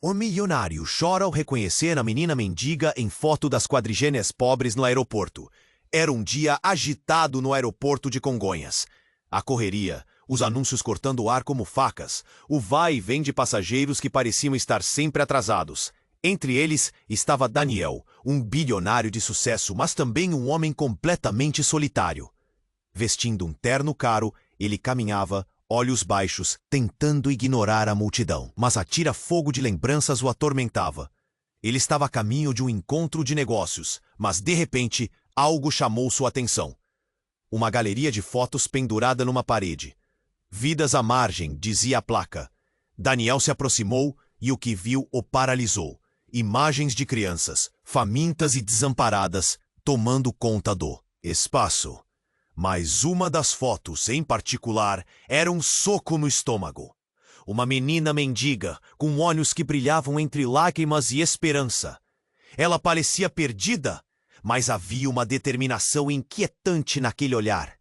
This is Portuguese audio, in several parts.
O milionário chora ao reconhecer a menina mendiga em foto das quadrigênias pobres no aeroporto. Era um dia agitado no aeroporto de Congonhas. A correria, os anúncios cortando o ar como facas, o vai e vem de passageiros que pareciam estar sempre atrasados. Entre eles estava Daniel, um bilionário de sucesso, mas também um homem completamente solitário. Vestindo um terno caro, ele caminhava, olhos baixos, tentando ignorar a multidão. Mas a tira-fogo de lembranças o atormentava. Ele estava a caminho de um encontro de negócios, mas de repente, algo chamou sua atenção. Uma galeria de fotos pendurada numa parede. Vidas à margem, dizia a placa. Daniel se aproximou e o que viu o paralisou. Imagens de crianças, famintas e desamparadas, tomando conta do espaço. Mas uma das fotos, em particular, era um soco no estômago. Uma menina mendiga, com olhos que brilhavam entre lágrimas e esperança. Ela parecia perdida, mas havia uma determinação inquietante naquele olhar.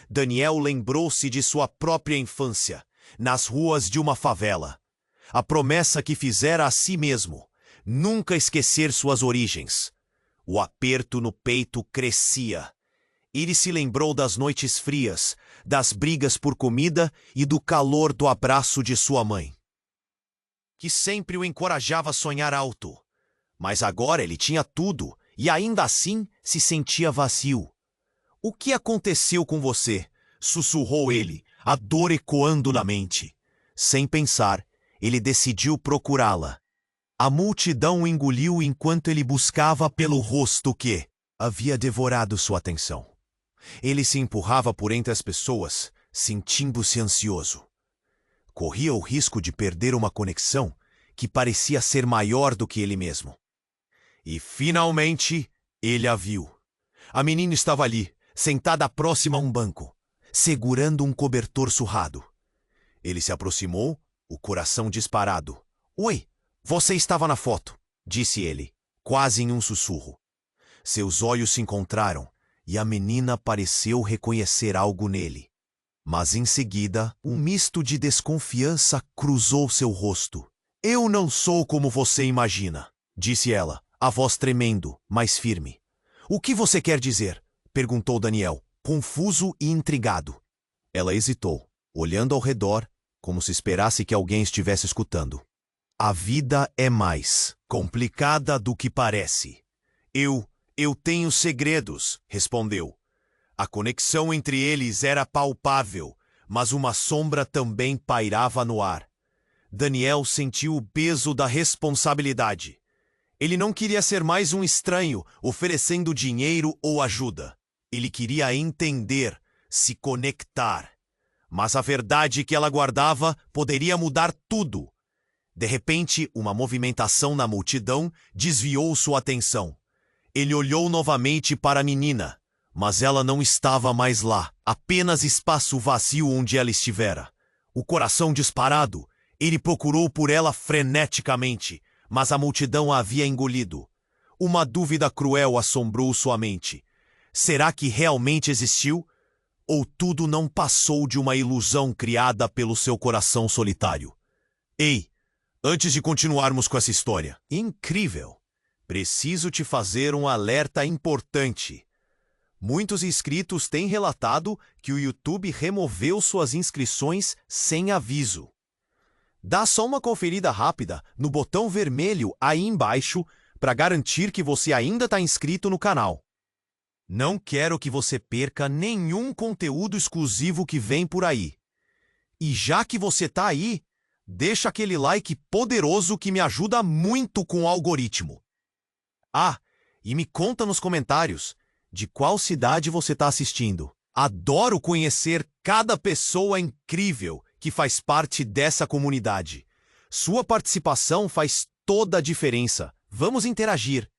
Daniel lembrou-se de sua própria infância, nas ruas de uma favela. A promessa que fizera a si mesmo, nunca esquecer suas origens. O aperto no peito crescia. Ele se lembrou das noites frias, das brigas por comida e do calor do abraço de sua mãe, que sempre o encorajava a sonhar alto. Mas agora ele tinha tudo e ainda assim se sentia vazio. "O que aconteceu com você?" sussurrou ele, a dor ecoando na mente. Sem pensar, ele decidiu procurá-la. A multidão o engoliu enquanto ele buscava pelo rosto que havia devorado sua atenção. Ele se empurrava por entre as pessoas, sentindo-se ansioso. Corria o risco de perder uma conexão que parecia ser maior do que ele mesmo. E, finalmente, ele a viu. A menina estava ali, sentada próxima a um banco, segurando um cobertor surrado. Ele se aproximou, o coração disparado. "Oi, você estava na foto", disse ele, quase em um sussurro. Seus olhos se encontraram e a menina pareceu reconhecer algo nele. Mas em seguida, um misto de desconfiança cruzou seu rosto. "Eu não sou como você imagina", disse ela, a voz tremendo, mas firme. "O que você quer dizer?", perguntou Daniel, confuso e intrigado. Ela hesitou, olhando ao redor, como se esperasse que alguém estivesse escutando. "A vida é mais complicada do que parece. Eu tenho segredos", respondeu. A conexão entre eles era palpável, mas uma sombra também pairava no ar. Daniel sentiu o peso da responsabilidade. Ele não queria ser mais um estranho, oferecendo dinheiro ou ajuda. Ele queria entender, se conectar. Mas a verdade que ela guardava poderia mudar tudo. De repente, uma movimentação na multidão desviou sua atenção. Ele olhou novamente para a menina, mas ela não estava mais lá, apenas espaço vazio onde ela estivera. O coração disparado, ele procurou por ela freneticamente, mas a multidão a havia engolido. Uma dúvida cruel assombrou sua mente. Será que realmente existiu? Ou tudo não passou de uma ilusão criada pelo seu coração solitário? "Ei, antes de continuarmos com essa história incrível, preciso te fazer um alerta importante. Muitos inscritos têm relatado que o YouTube removeu suas inscrições sem aviso. Dá só uma conferida rápida no botão vermelho aí embaixo para garantir que você ainda está inscrito no canal. Não quero que você perca nenhum conteúdo exclusivo que vem por aí. E já que você está aí, deixa aquele like poderoso que me ajuda muito com o algoritmo. Ah, e me conta nos comentários de qual cidade você está assistindo. Adoro conhecer cada pessoa incrível que faz parte dessa comunidade. Sua participação faz toda a diferença. Vamos interagir.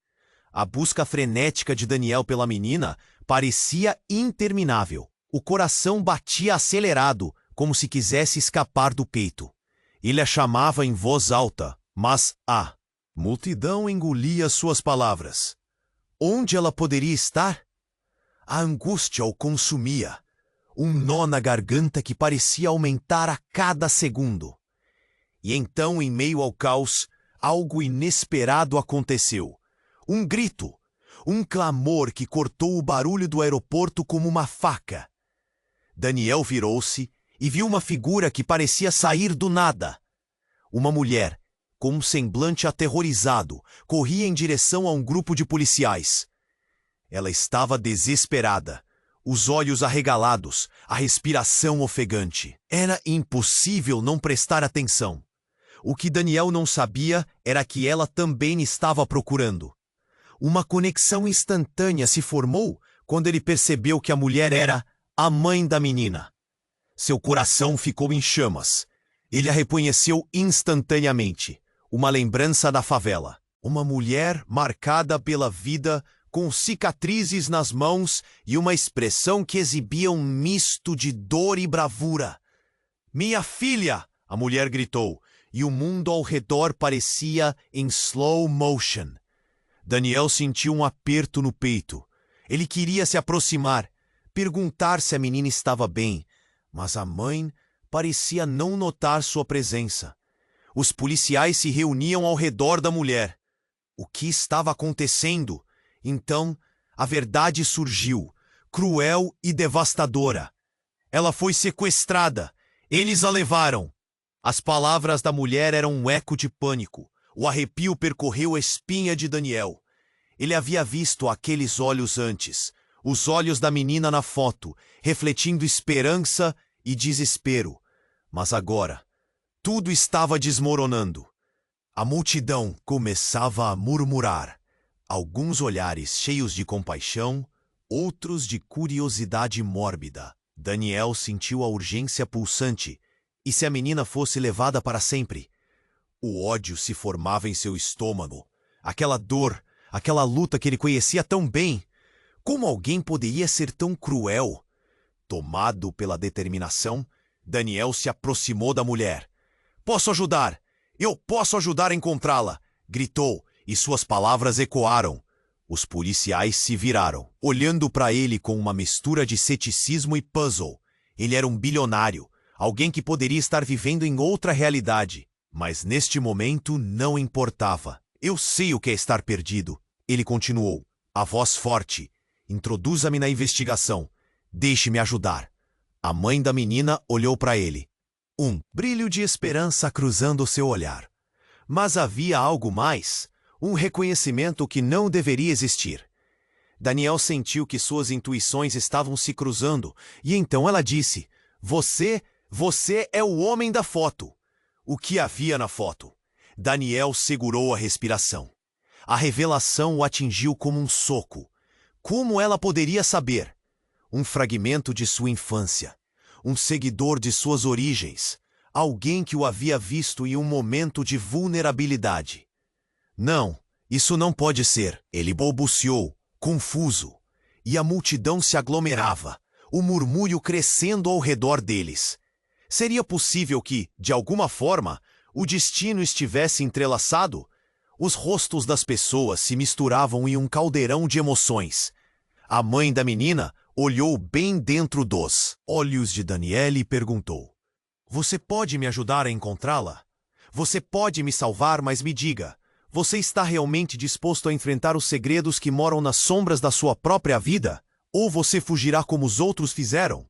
A busca frenética de Daniel pela menina parecia interminável. O coração batia acelerado, como se quisesse escapar do peito. Ele a chamava em voz alta, mas a multidão engolia suas palavras. Onde ela poderia estar? A angústia o consumia. Um nó na garganta que parecia aumentar a cada segundo. E então, em meio ao caos, algo inesperado aconteceu. Um grito, um clamor que cortou o barulho do aeroporto como uma faca. Daniel virou-se e viu uma figura que parecia sair do nada. Uma mulher, com um semblante aterrorizado, corria em direção a um grupo de policiais. Ela estava desesperada, os olhos arregalados, a respiração ofegante. Era impossível não prestar atenção. O que Daniel não sabia era que ela também estava procurando. Uma conexão instantânea se formou quando ele percebeu que a mulher era a mãe da menina. Seu coração ficou em chamas. Ele a reconheceu instantaneamente. Uma lembrança da favela. Uma mulher marcada pela vida, com cicatrizes nas mãos e uma expressão que exibia um misto de dor e bravura. "Minha filha!" a mulher gritou, e o mundo ao redor parecia em slow motion. Daniel sentiu um aperto no peito. Ele queria se aproximar, perguntar se a menina estava bem, mas a mãe parecia não notar sua presença. Os policiais se reuniam ao redor da mulher. O que estava acontecendo? Então, a verdade surgiu, cruel e devastadora. Ela foi sequestrada. Eles a levaram. As palavras da mulher eram um eco de pânico. O arrepio percorreu a espinha de Daniel. Ele havia visto aqueles olhos antes, os olhos da menina na foto, refletindo esperança e desespero. Mas agora, tudo estava desmoronando. A multidão começava a murmurar. Alguns olhares cheios de compaixão, outros de curiosidade mórbida. Daniel sentiu a urgência pulsante. E se a menina fosse levada para sempre? O ódio se formava em seu estômago. Aquela dor, aquela luta que ele conhecia tão bem. Como alguém poderia ser tão cruel? Tomado pela determinação, Daniel se aproximou da mulher. "Posso ajudar! Eu posso ajudar a encontrá-la!" gritou, e suas palavras ecoaram. Os policiais se viraram, olhando para ele com uma mistura de ceticismo e puzzle. Ele era um bilionário, alguém que poderia estar vivendo em outra realidade. Mas neste momento não importava. "Eu sei o que é estar perdido", ele continuou, a voz forte. "Introduza-me na investigação. Deixe-me ajudar." A mãe da menina olhou para ele. Um brilho de esperança cruzando seu olhar. Mas havia algo mais, um reconhecimento que não deveria existir. Daniel sentiu que suas intuições estavam se cruzando, e então ela disse: Você é o homem da foto." O que havia na foto? Daniel segurou a respiração. A revelação o atingiu como um soco. Como ela poderia saber? Um fragmento de sua infância. Um seguidor de suas origens. Alguém que o havia visto em um momento de vulnerabilidade. "Não, isso não pode ser." Ele balbuciou, confuso. E a multidão se aglomerava, o murmúrio crescendo ao redor deles. Seria possível que, de alguma forma, o destino estivesse entrelaçado? Os rostos das pessoas se misturavam em um caldeirão de emoções. A mãe da menina olhou bem dentro dos olhos de Daniel e perguntou: "Você pode me ajudar a encontrá-la? Você pode me salvar, mas me diga, você está realmente disposto a enfrentar os segredos que moram nas sombras da sua própria vida? Ou você fugirá como os outros fizeram?"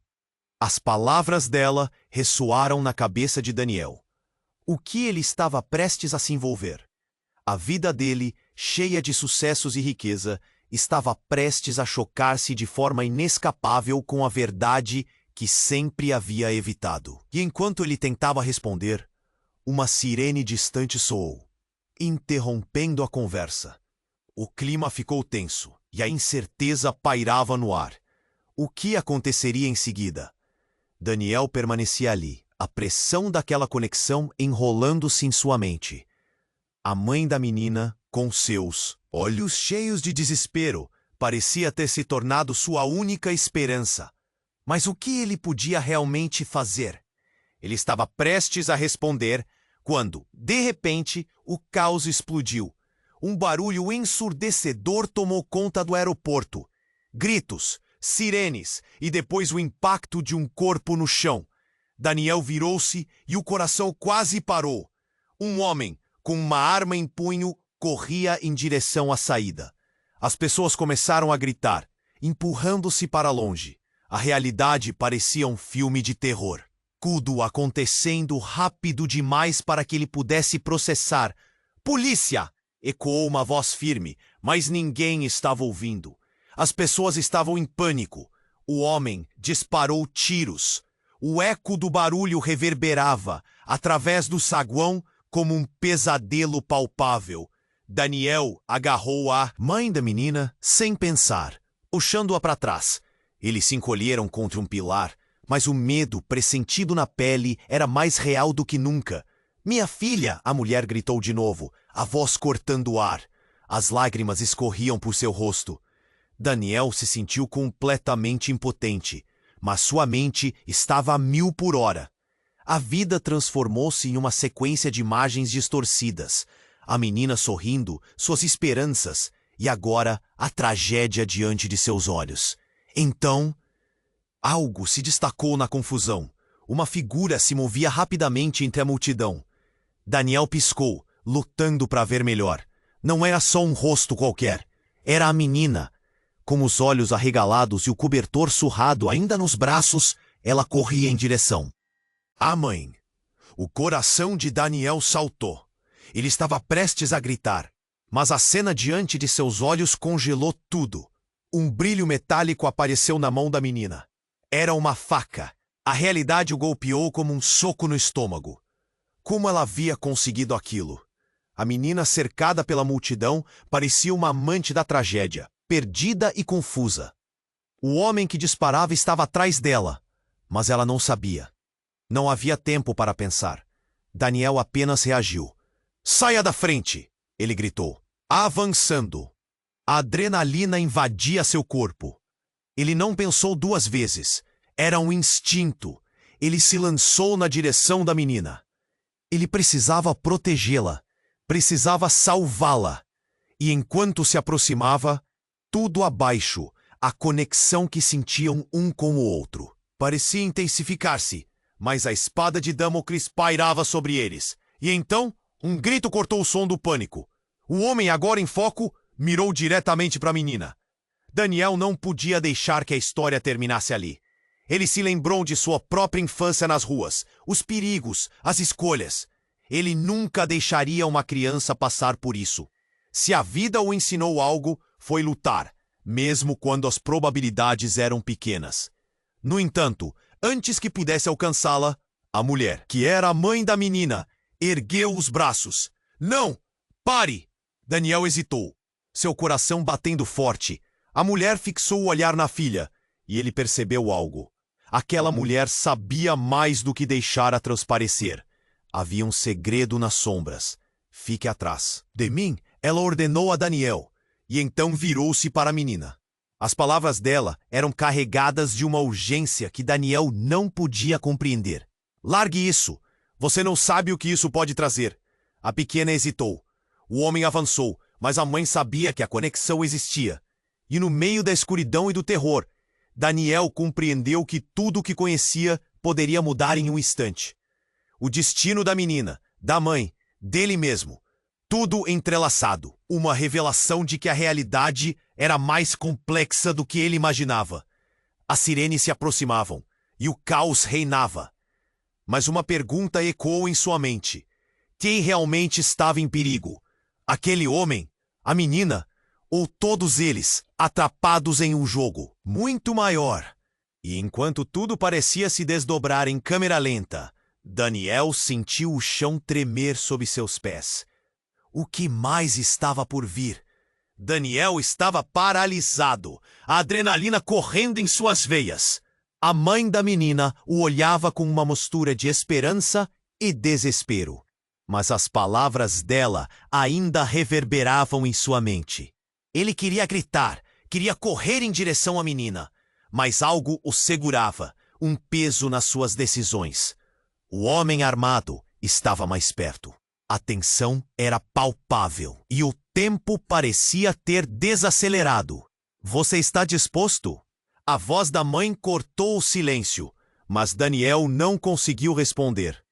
As palavras dela ressoaram na cabeça de Daniel. O que ele estava prestes a se envolver? A vida dele, cheia de sucessos e riqueza, estava prestes a chocar-se de forma inescapável com a verdade que sempre havia evitado. E enquanto ele tentava responder, uma sirene distante soou, interrompendo a conversa. O clima ficou tenso e a incerteza pairava no ar. O que aconteceria em seguida? Daniel permanecia ali, a pressão daquela conexão enrolando-se em sua mente. A mãe da menina, com seus olhos cheios de desespero, parecia ter se tornado sua única esperança. Mas o que ele podia realmente fazer? Ele estava prestes a responder quando, de repente, o caos explodiu. Um barulho ensurdecedor tomou conta do aeroporto. Gritos, sirenes e depois o impacto de um corpo no chão. Daniel virou-se e o coração quase parou. Um homem, com uma arma em punho, corria em direção à saída. As pessoas começaram a gritar, empurrando-se para longe. A realidade parecia um filme de terror. Tudo acontecendo rápido demais para que ele pudesse processar. Polícia! Ecoou uma voz firme, mas ninguém estava ouvindo. As pessoas estavam em pânico. O homem disparou tiros. O eco do barulho reverberava, através do saguão, como um pesadelo palpável. Daniel agarrou a mãe da menina sem pensar, puxando-a para trás. Eles se encolheram contra um pilar, mas o medo pressentido na pele era mais real do que nunca. Minha filha! A mulher gritou de novo, a voz cortando o ar. As lágrimas escorriam por seu rosto. Daniel se sentiu completamente impotente, mas sua mente estava a 1000 por hora. A vida transformou-se em uma sequência de imagens distorcidas. A menina sorrindo, suas esperanças, e agora a tragédia diante de seus olhos. Então, algo se destacou na confusão. Uma figura se movia rapidamente entre a multidão. Daniel piscou, lutando para ver melhor. Não era só um rosto qualquer. Era a menina. Com os olhos arregalados e o cobertor surrado ainda nos braços, ela corria em direção à mãe. O coração de Daniel saltou. Ele estava prestes a gritar, mas a cena diante de seus olhos congelou tudo. Um brilho metálico apareceu na mão da menina. Era uma faca. A realidade o golpeou como um soco no estômago. Como ela havia conseguido aquilo? A menina, cercada pela multidão, parecia uma amante da tragédia, perdida e confusa. O homem que disparava estava atrás dela, mas ela não sabia. Não havia tempo para pensar. Daniel apenas reagiu. "Saia da frente!" ele gritou, avançando. A adrenalina invadia seu corpo. Ele não pensou 2 vezes. Era um instinto. Ele se lançou na direção da menina. Ele precisava protegê-la. Precisava salvá-la. E enquanto se aproximava, tudo abaixo, a conexão que sentiam um com o outro parecia intensificar-se, mas a espada de Damocles pairava sobre eles. E então, um grito cortou o som do pânico. O homem, agora em foco, mirou diretamente para a menina. Daniel não podia deixar que a história terminasse ali. Ele se lembrou de sua própria infância nas ruas, os perigos, as escolhas. Ele nunca deixaria uma criança passar por isso. Se a vida o ensinou algo, foi lutar, mesmo quando as probabilidades eram pequenas. No entanto, antes que pudesse alcançá-la, a mulher, que era a mãe da menina, ergueu os braços. "Não! Pare!" Daniel hesitou, seu coração batendo forte. A mulher fixou o olhar na filha, e ele percebeu algo. Aquela mulher sabia mais do que deixara transparecer. Havia um segredo nas sombras. "Fique atrás de mim", ela ordenou a Daniel, e então virou-se para a menina. As palavras dela eram carregadas de uma urgência que Daniel não podia compreender. "Largue isso! Você não sabe o que isso pode trazer." A pequena hesitou. O homem avançou, mas a mãe sabia que a conexão existia. E no meio da escuridão e do terror, Daniel compreendeu que tudo o que conhecia poderia mudar em um instante. O destino da menina, da mãe, dele mesmo. Tudo entrelaçado. Uma revelação de que a realidade era mais complexa do que ele imaginava. As sirenes se aproximavam, e o caos reinava. Mas uma pergunta ecoou em sua mente. Quem realmente estava em perigo? Aquele homem? A menina? Ou todos eles, atrapados em um jogo muito maior? E enquanto tudo parecia se desdobrar em câmera lenta, Daniel sentiu o chão tremer sob seus pés. O que mais estava por vir? Daniel estava paralisado, a adrenalina correndo em suas veias. A mãe da menina o olhava com uma mistura de esperança e desespero. Mas as palavras dela ainda reverberavam em sua mente. Ele queria gritar, queria correr em direção à menina, mas algo o segurava, um peso nas suas decisões. O homem armado estava mais perto. A tensão era palpável e o tempo parecia ter desacelerado. "Você está disposto?" A voz da mãe cortou o silêncio, mas Daniel não conseguiu responder.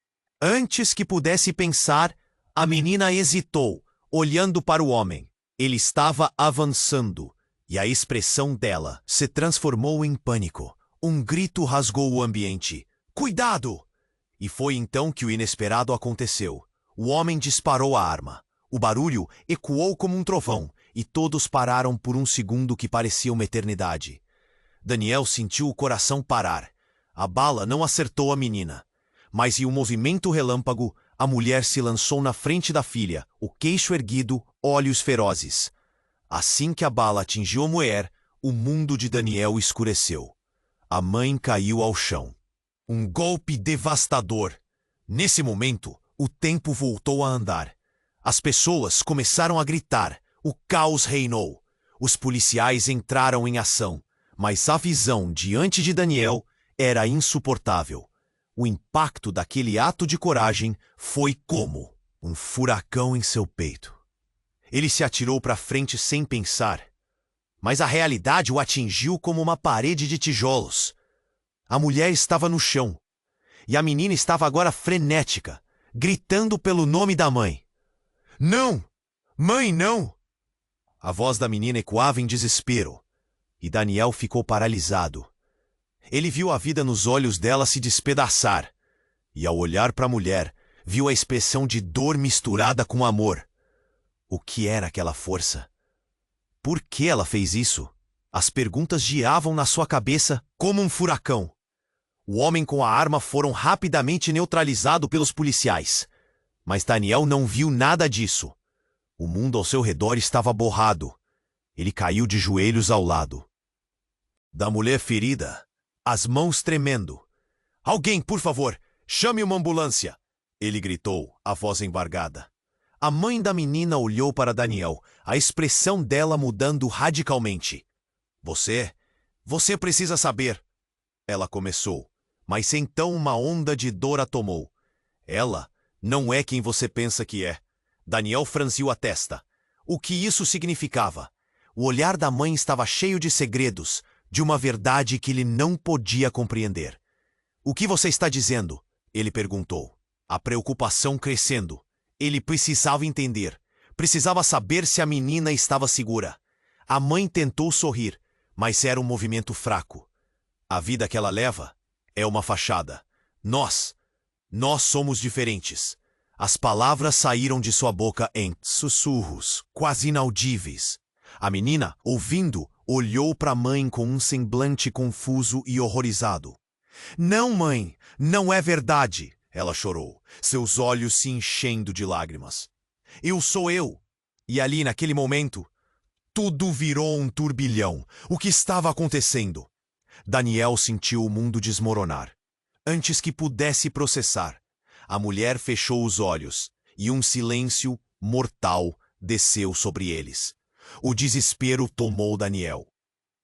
Antes que pudesse pensar, A menina hesitou, olhando para o homem. Ele estava avançando, e a expressão dela se transformou em pânico. Um grito rasgou o ambiente. Cuidado! E foi então que o inesperado aconteceu. O homem disparou a arma. O barulho ecoou como um trovão, e todos pararam por um segundo que parecia uma eternidade. Daniel sentiu o coração parar. A bala não acertou a menina. Mas em um movimento relâmpago, a mulher se lançou na frente da filha, o queixo erguido, olhos ferozes. Assim que a bala atingiu a mulher, o mundo de Daniel escureceu. A mãe caiu ao chão. Um golpe devastador. Nesse momento, o tempo voltou a andar. As pessoas começaram a gritar. O caos reinou. Os policiais entraram em ação, mas a visão diante de Daniel era insuportável. O impacto daquele ato de coragem foi como um furacão em seu peito. Ele se atirou para frente sem pensar, mas a realidade o atingiu como uma parede de tijolos. A mulher estava no chão, e a menina estava agora frenética, gritando pelo nome da mãe. Não! Mãe, não! A voz da menina ecoava em desespero, e Daniel ficou paralisado. Ele viu a vida nos olhos dela se despedaçar, e ao olhar para a mulher, viu a expressão de dor misturada com amor. O que era aquela força? Por que ela fez isso? As perguntas giavam na sua cabeça como um furacão. O homem com a arma foram rapidamente neutralizados pelos policiais. Mas Daniel não viu nada disso. O mundo ao seu redor estava borrado. Ele caiu de joelhos ao lado da mulher ferida, as mãos tremendo. Alguém, por favor, chame uma ambulância! Ele gritou, a voz embargada. A mãe da menina olhou para Daniel, a expressão dela mudando radicalmente. Você precisa saber. Ela começou, mas então uma onda de dor a tomou. Ela não é quem você pensa que é. Daniel franziu a testa. O que isso significava? O olhar da mãe estava cheio de segredos, de uma verdade que ele não podia compreender. O que você está dizendo? Ele perguntou. A preocupação crescendo. Ele precisava entender. Precisava saber se a menina estava segura. A mãe tentou sorrir, mas era um movimento fraco. A vida que ela leva é uma fachada. Nós somos diferentes. As palavras saíram de sua boca em sussurros, quase inaudíveis. A menina, ouvindo, olhou para a mãe com um semblante confuso e horrorizado. Não, mãe, não é verdade, ela chorou, seus olhos se enchendo de lágrimas. Eu sou eu. E ali, naquele momento, tudo virou um turbilhão. O que estava acontecendo? Daniel sentiu o mundo desmoronar. Antes que pudesse processar, a mulher fechou os olhos e um silêncio mortal desceu sobre eles. O desespero tomou Daniel.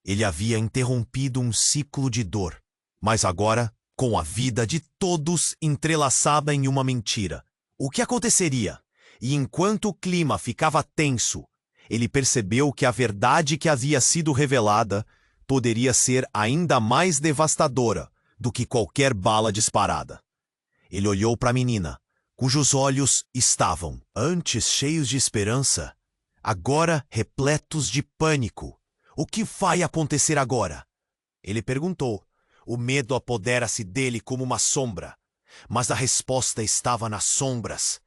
Ele havia interrompido um ciclo de dor, mas agora, com a vida de todos entrelaçada em uma mentira. O que aconteceria? E enquanto o clima ficava tenso, ele percebeu que a verdade que havia sido revelada poderia ser ainda mais devastadora do que qualquer bala disparada. Ele olhou para a menina, cujos olhos estavam, antes cheios de esperança, agora repletos de pânico. O que vai acontecer agora? Ele perguntou. O medo apodera-se dele como uma sombra, mas a resposta estava nas sombras,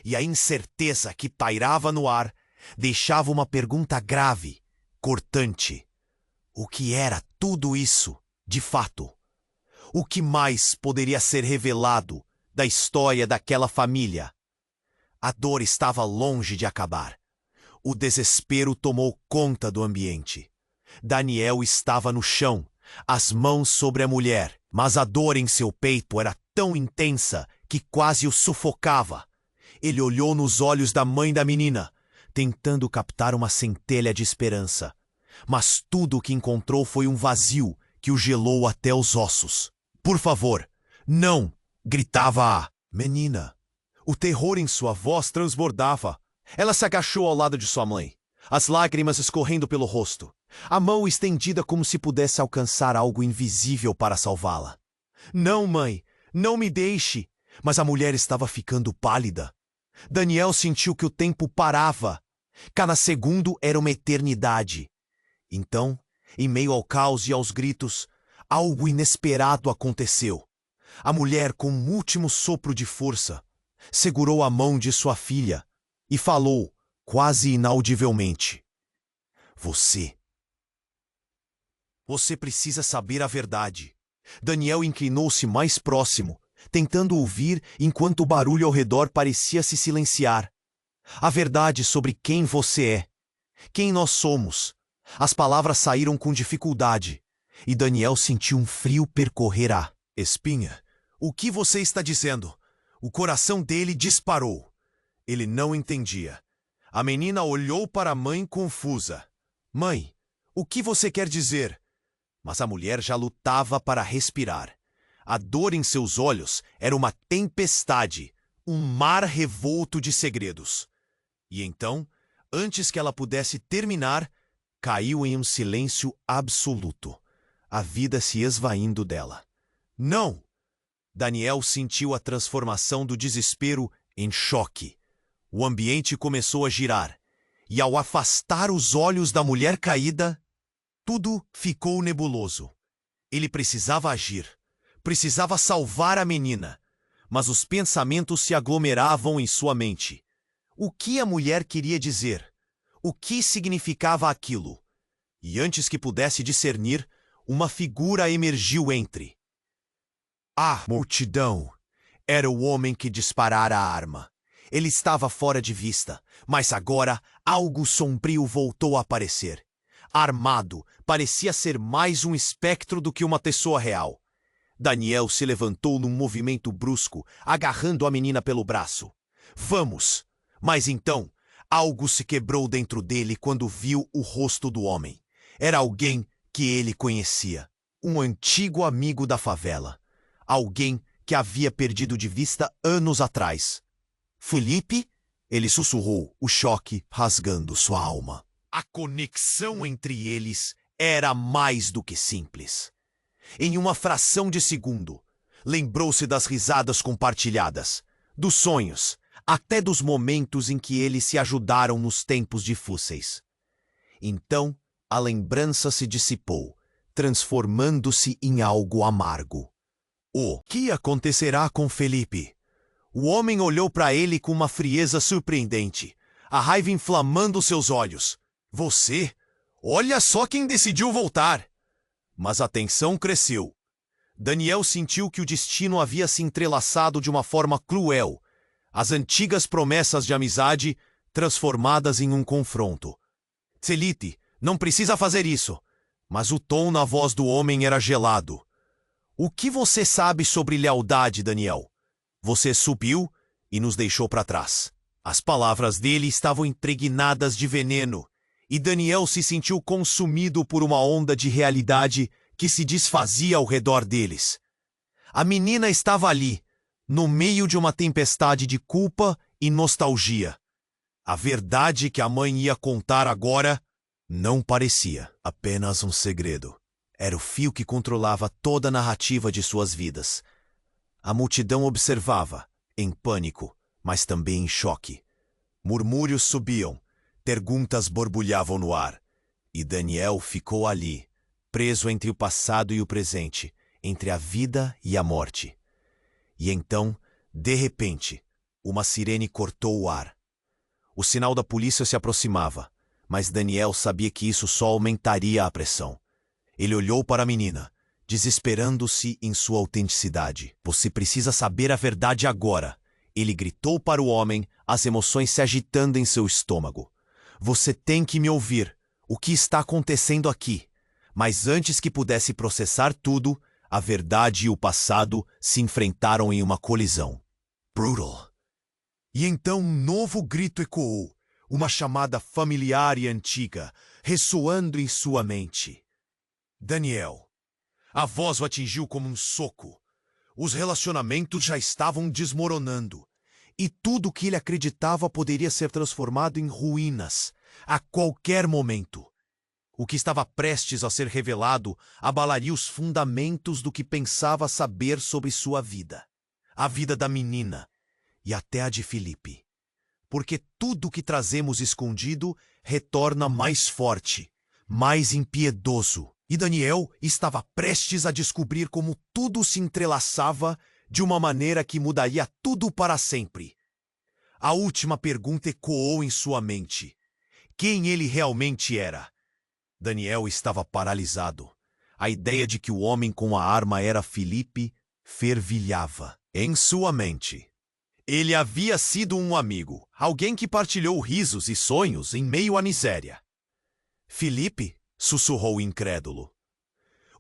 e a incerteza que pairava no ar deixava uma pergunta grave, cortante. O que era tudo isso, de fato? O que mais poderia ser revelado da história daquela família? A dor estava longe de acabar. O desespero tomou conta do ambiente. Daniel estava no chão, as mãos sobre a mulher, mas a dor em seu peito era tão intensa que quase o sufocava. Ele olhou nos olhos da mãe da menina, tentando captar uma centelha de esperança. Mas tudo o que encontrou foi um vazio que o gelou até os ossos. Por favor, não! Gritava a menina. O terror em sua voz transbordava. Ela se agachou ao lado de sua mãe, as lágrimas escorrendo pelo rosto, a mão estendida como se pudesse alcançar algo invisível para salvá-la. Não, mãe, não me deixe! Mas a mulher estava ficando pálida. Daniel sentiu que o tempo parava. Cada segundo era uma eternidade. Então, em meio ao caos e aos gritos, algo inesperado aconteceu. A mulher, com um último sopro de força, segurou a mão de sua filha e falou, quase inaudivelmente: Você precisa saber a verdade. Daniel inclinou-se mais próximo, tentando ouvir enquanto o barulho ao redor parecia se silenciar. A verdade sobre quem você é, quem nós somos. As palavras saíram com dificuldade, e Daniel sentiu um frio percorrer a espinha. O que você está dizendo? O coração dele disparou. Ele não entendia. A menina olhou para a mãe confusa. Mãe, o que você quer dizer? Mas a mulher já lutava para respirar. A dor em seus olhos era uma tempestade, um mar revolto de segredos. E então, antes que ela pudesse terminar, caiu em um silêncio absoluto, a vida se esvaindo dela. Não! Daniel sentiu a transformação do desespero em choque. O ambiente começou a girar, e ao afastar os olhos da mulher caída, tudo ficou nebuloso. Ele precisava agir, precisava salvar a menina, mas os pensamentos se aglomeravam em sua mente. O que a mulher queria dizer? O que significava aquilo? E antes que pudesse discernir, uma figura emergiu entre a multidão. Era o homem que disparara a arma. Ele estava fora de vista, mas agora algo sombrio voltou a aparecer. Armado, parecia ser mais um espectro do que uma pessoa real. Daniel se levantou num movimento brusco, agarrando a menina pelo braço. Vamos! Mas então, algo se quebrou dentro dele quando viu o rosto do homem. Era alguém que ele conhecia. Um antigo amigo da favela. Alguém que havia perdido de vista anos atrás. Felipe? Ele sussurrou, o choque rasgando sua alma. A conexão entre eles era mais do que simples. Em uma fração de segundo, lembrou-se das risadas compartilhadas, dos sonhos, até dos momentos em que eles se ajudaram nos tempos difíceis. Então, a lembrança se dissipou, transformando-se em algo amargo. O que acontecerá com Felipe? O homem olhou para ele com uma frieza surpreendente, a raiva inflamando seus olhos. Você? Olha só quem decidiu voltar! Mas a tensão cresceu. Daniel sentiu que o destino havia se entrelaçado de uma forma cruel. As antigas promessas de amizade transformadas em um confronto. Celite, não precisa fazer isso. Mas o tom na voz do homem era gelado. O que você sabe sobre lealdade, Daniel? Você subiu e nos deixou para trás. As palavras dele estavam impregnadas de veneno, e Daniel se sentiu consumido por uma onda de realidade que se desfazia ao redor deles. A menina estava ali, no meio de uma tempestade de culpa e nostalgia. A verdade que a mãe ia contar agora não parecia apenas um segredo. Era o fio que controlava toda a narrativa de suas vidas. A multidão observava, em pânico, mas também em choque. Murmúrios subiam, perguntas borbulhavam no ar. E Daniel ficou ali, preso entre o passado e o presente, entre a vida e a morte. E então, de repente, uma sirene cortou o ar. O sinal da polícia se aproximava, mas Daniel sabia que isso só aumentaria a pressão. Ele olhou para a menina, desesperando-se em sua autenticidade. Você precisa saber a verdade agora. Ele gritou para o homem, as emoções se agitando em seu estômago. Você tem que me ouvir. O que está acontecendo aqui? Mas antes que pudesse processar tudo, a verdade e o passado se enfrentaram em uma colisão. Brutal. E então um novo grito ecoou, uma chamada familiar e antiga, ressoando em sua mente. Daniel. A voz o atingiu como um soco. Os relacionamentos já estavam desmoronando, e tudo o que ele acreditava poderia ser transformado em ruínas a qualquer momento. O que estava prestes a ser revelado abalaria os fundamentos do que pensava saber sobre sua vida, a vida da menina e até a de Felipe. porque tudo que trazemos escondido retorna mais forte, mais impiedoso. E Daniel estava prestes a descobrir como tudo se entrelaçava de uma maneira que mudaria tudo para sempre. A última pergunta ecoou em sua mente. Quem ele realmente era? Daniel estava paralisado. A ideia de que o homem com a arma era Felipe fervilhava em sua mente. Ele havia sido um amigo, alguém que partilhou risos e sonhos em meio à miséria. Felipe? Sussurrou incrédulo.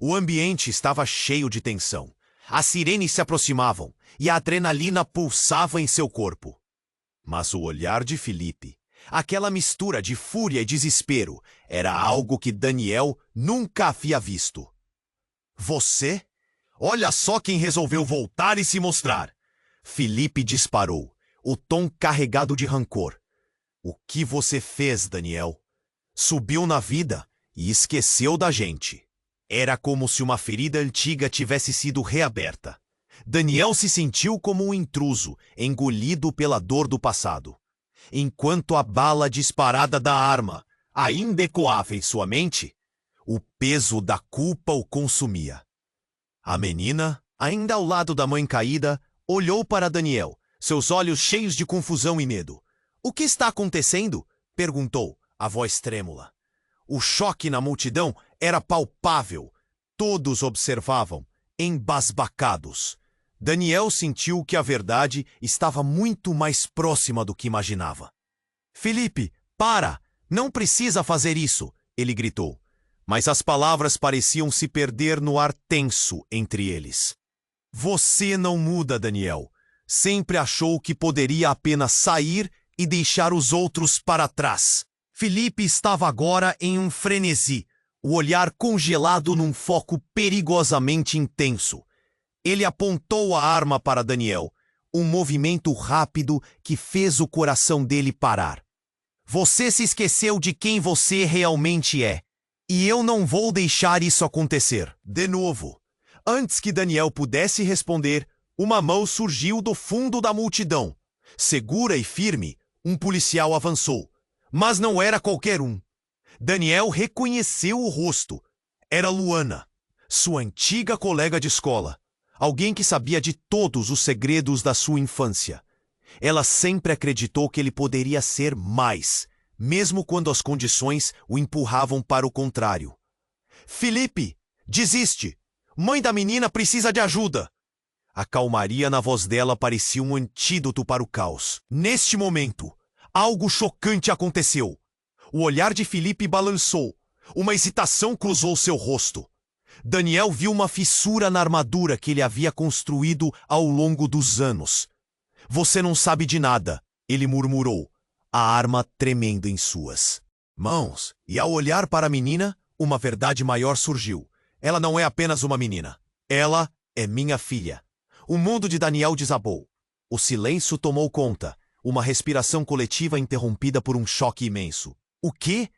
O ambiente estava cheio de tensão. As sirenes se aproximavam e a adrenalina pulsava em seu corpo. Mas o olhar de Felipe, aquela mistura de fúria e desespero, era algo que Daniel nunca havia visto. Você? Olha só quem resolveu voltar e se mostrar. Felipe disparou, o tom carregado de rancor. O que você fez, Daniel? Subiu na vida e esqueceu da gente. Era como se uma ferida antiga tivesse sido reaberta. Daniel se sentiu como um intruso, engolido pela dor do passado. Enquanto a bala disparada da arma ainda ecoava em sua mente, o peso da culpa o consumia. A menina, ainda ao lado da mãe caída, olhou para Daniel, seus olhos cheios de confusão e medo. "O que está acontecendo?" perguntou, a voz trêmula. O choque na multidão era palpável. Todos observavam, embasbacados. Daniel sentiu que a verdade estava muito mais próxima do que imaginava. "Felipe, para! Não precisa fazer isso!" ele gritou. Mas as palavras pareciam se perder no ar tenso entre eles. "Você não muda, Daniel. Sempre achou que poderia apenas sair e deixar os outros para trás." Felipe estava agora em um frenesi, o olhar congelado num foco perigosamente intenso. Ele apontou a arma para Daniel, um movimento rápido que fez o coração dele parar. "Você se esqueceu de quem você realmente é, e eu não vou deixar isso acontecer." De novo. Antes que Daniel pudesse responder, uma mão surgiu do fundo da multidão. Segura e firme, um policial avançou. Mas não era qualquer um. Daniel reconheceu o rosto. Era Luana, sua antiga colega de escola. Alguém que sabia de todos os segredos da sua infância. Ela sempre acreditou que ele poderia ser mais, mesmo quando as condições o empurravam para o contrário. "Felipe, desiste! Mãe da menina precisa de ajuda!" A calmaria na voz dela parecia um antídoto para o caos. Neste momento, algo chocante aconteceu. O olhar de Felipe balançou. Uma hesitação cruzou seu rosto. Daniel viu uma fissura na armadura que ele havia construído ao longo dos anos. "Você não sabe de nada", ele murmurou, a arma tremendo em suas mãos. E ao olhar para a menina, uma verdade maior surgiu. Ela não é apenas uma menina. Ela é minha filha. O mundo de Daniel desabou. O silêncio tomou conta. Uma respiração coletiva interrompida por um choque imenso. "O quê?"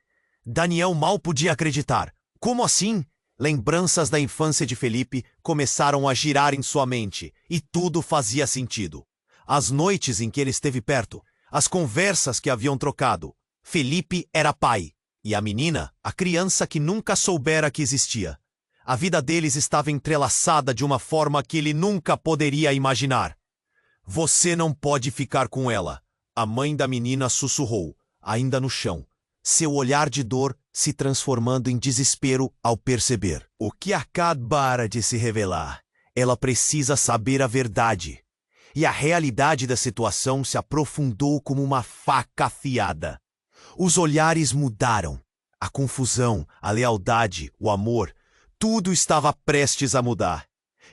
Daniel mal podia acreditar. "Como assim?" Lembranças da infância de Felipe começaram a girar em sua mente, e tudo fazia sentido. As noites em que ele esteve perto, as conversas que haviam trocado. Felipe era pai, e a menina, a criança que nunca soubera que existia. A vida deles estava entrelaçada de uma forma que ele nunca poderia imaginar. "Você não pode ficar com ela", a mãe da menina sussurrou, ainda no chão, seu olhar de dor se transformando em desespero ao perceber o que acabara de se revelar. Ela precisa saber a verdade. E a realidade da situação se aprofundou como uma faca afiada. Os olhares mudaram. A confusão, a lealdade, o amor, tudo estava prestes a mudar.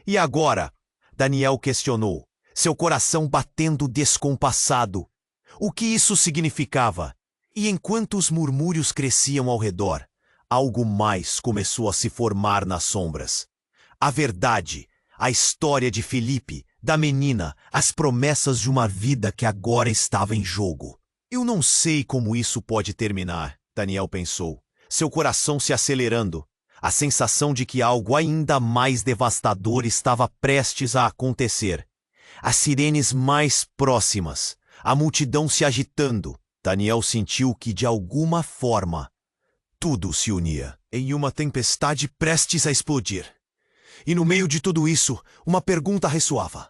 E agora? Daniel questionou, seu coração batendo descompassado. O que isso significava? E enquanto os murmúrios cresciam ao redor, algo mais começou a se formar nas sombras. A verdade, a história de Felipe, da menina, as promessas de uma vida que agora estava em jogo. Eu não sei como isso pode terminar, Daniel pensou, seu coração se acelerando. A sensação de que algo ainda mais devastador estava prestes a acontecer. As sirenes mais próximas, a multidão se agitando. Daniel sentiu que, de alguma forma, tudo se unia em uma tempestade prestes a explodir. E no meio de tudo isso, uma pergunta ressoava.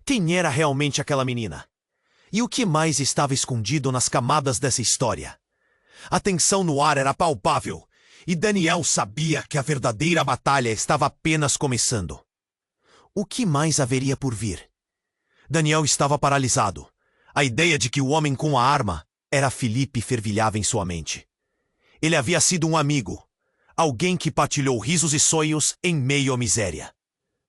Quem era realmente aquela menina? E o que mais estava escondido nas camadas dessa história? A tensão no ar era palpável, e Daniel sabia que a verdadeira batalha estava apenas começando. O que mais haveria por vir? Daniel estava paralisado. A ideia de que o homem com a arma era Felipe fervilhava em sua mente. Ele havia sido um amigo, alguém que partilhou risos e sonhos em meio à miséria.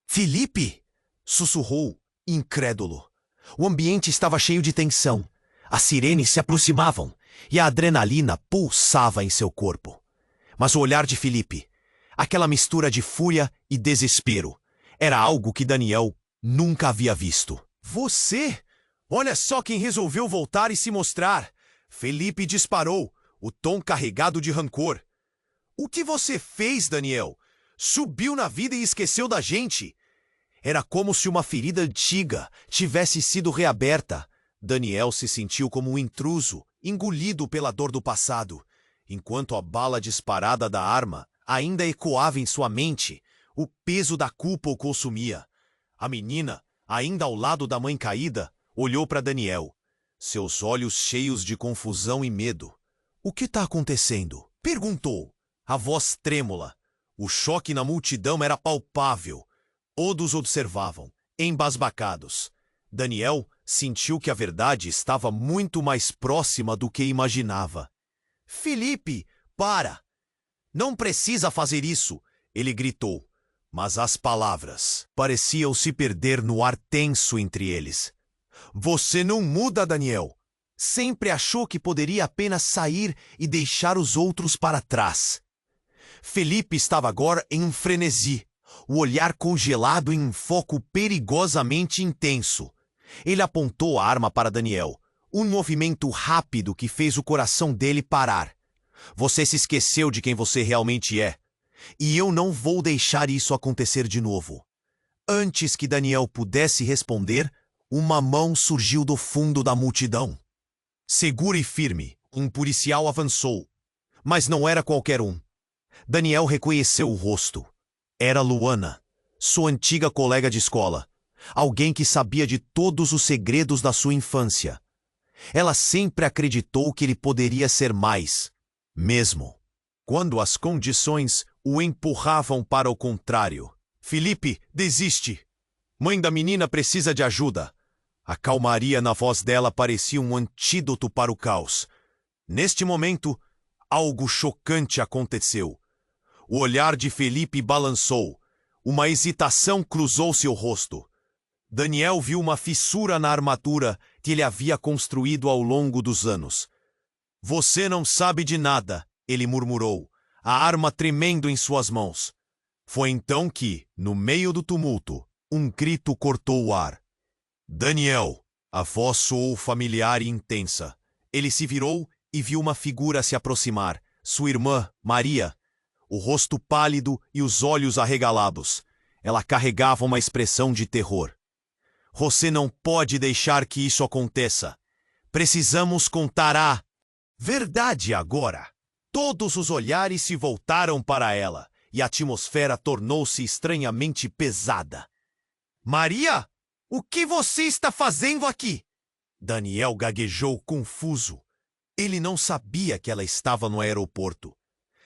Felipe! Sussurrou, incrédulo. O ambiente estava cheio de tensão. As sirenes se aproximavam e a adrenalina pulsava em seu corpo. Mas o olhar de Felipe, aquela mistura de fúria e desespero, era algo que Daniel nunca havia visto. Você? Olha só quem resolveu voltar e se mostrar. Felipe disparou, o tom carregado de rancor. O que você fez, Daniel? Subiu na vida e esqueceu da gente. Era como se uma ferida antiga tivesse sido reaberta. Daniel se sentiu como um intruso, engolido pela dor do passado. Enquanto a bala disparada da arma ainda ecoava em sua mente, o peso da culpa o consumia. A menina, ainda ao lado da mãe caída, olhou para Daniel, seus olhos cheios de confusão e medo. O que está acontecendo? Perguntou, a voz trêmula. O choque na multidão era palpável. Todos observavam, embasbacados. Daniel sentiu que a verdade estava muito mais próxima do que imaginava. Felipe, para! Não precisa fazer isso! Ele gritou. Mas as palavras pareciam se perder no ar tenso entre eles. Você não muda, Daniel. Sempre achou que poderia apenas sair e deixar os outros para trás. Felipe estava agora em um frenesi, o olhar congelado em um foco perigosamente intenso. Ele apontou a arma para Daniel, um movimento rápido que fez o coração dele parar. Você se esqueceu de quem você realmente é. E eu não vou deixar isso acontecer de novo. Antes que Daniel pudesse responder, uma mão surgiu do fundo da multidão. Seguro e firme, um policial avançou. Mas não era qualquer um. Daniel reconheceu o rosto. Era Luana, sua antiga colega de escola. Alguém que sabia de todos os segredos da sua infância. Ela sempre acreditou que ele poderia ser mais, mesmo quando as condições o empurravam para o contrário. Felipe, desiste! Mãe da menina precisa de ajuda. A calmaria na voz dela parecia um antídoto para o caos. Neste momento, algo chocante aconteceu. O olhar de Felipe balançou. Uma hesitação cruzou seu rosto. Daniel viu uma fissura na armadura que ele havia construído ao longo dos anos. Você não sabe de nada, ele murmurou, a arma tremendo em suas mãos. Foi então que, no meio do tumulto, um grito cortou o ar. Daniel! A voz soou familiar e intensa. Ele se virou e viu uma figura se aproximar. Sua irmã, Maria. O rosto pálido e os olhos arregalados. Ela carregava uma expressão de terror. Você não pode deixar que isso aconteça. Precisamos contar a verdade agora. Todos os olhares se voltaram para ela e a atmosfera tornou-se estranhamente pesada. Maria, o que você está fazendo aqui? Daniel gaguejou confuso. Ele não sabia que ela estava no aeroporto.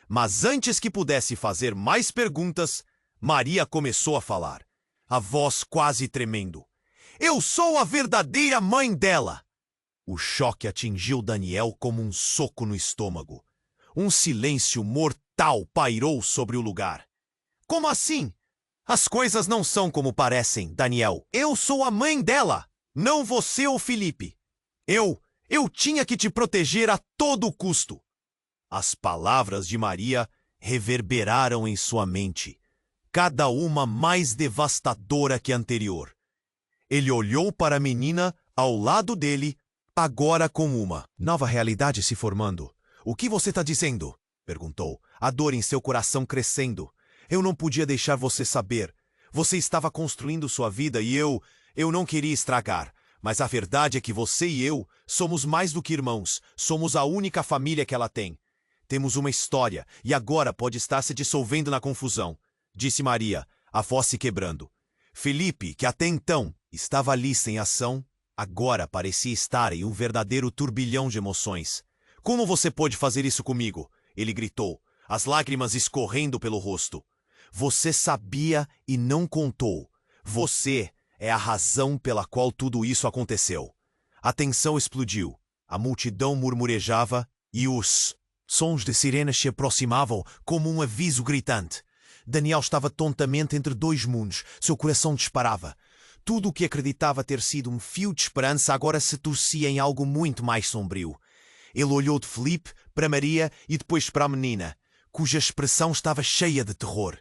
Mas antes que pudesse fazer mais perguntas, Maria começou a falar, a voz quase tremendo. Eu sou a verdadeira mãe dela! O choque atingiu Daniel como um soco no estômago. Um silêncio mortal pairou sobre o lugar. Como assim? As coisas não são como parecem, Daniel. Eu sou a mãe dela, não você ou Felipe. Eu tinha que te proteger a todo custo. As palavras de Maria reverberaram em sua mente, cada uma mais devastadora que a anterior. Ele olhou para a menina ao lado dele, agora com uma nova realidade se formando. O que você está dizendo? Perguntou, a dor em seu coração crescendo. Eu não podia deixar você saber. Você estava construindo sua vida e eu não queria estragar. Mas a verdade é que você e eu somos mais do que irmãos. Somos a única família que ela tem. Temos uma história, e agora pode estar se dissolvendo na confusão, disse Maria, a voz se quebrando. Felipe, que até então estava ali sem ação, agora parecia estar em um verdadeiro turbilhão de emoções. Como você pôde fazer isso comigo? Ele gritou, as lágrimas escorrendo pelo rosto. Você sabia e não contou. Você é a razão pela qual tudo isso aconteceu. A tensão explodiu. A multidão murmurejava e os sons de sirenes se aproximavam como um aviso gritante. Daniel estava tontamente entre dois mundos. Seu coração disparava. Tudo o que acreditava ter sido um fio de esperança agora se torcia em algo muito mais sombrio. Ele olhou de Felipe para Maria e depois para a menina, cuja expressão estava cheia de terror.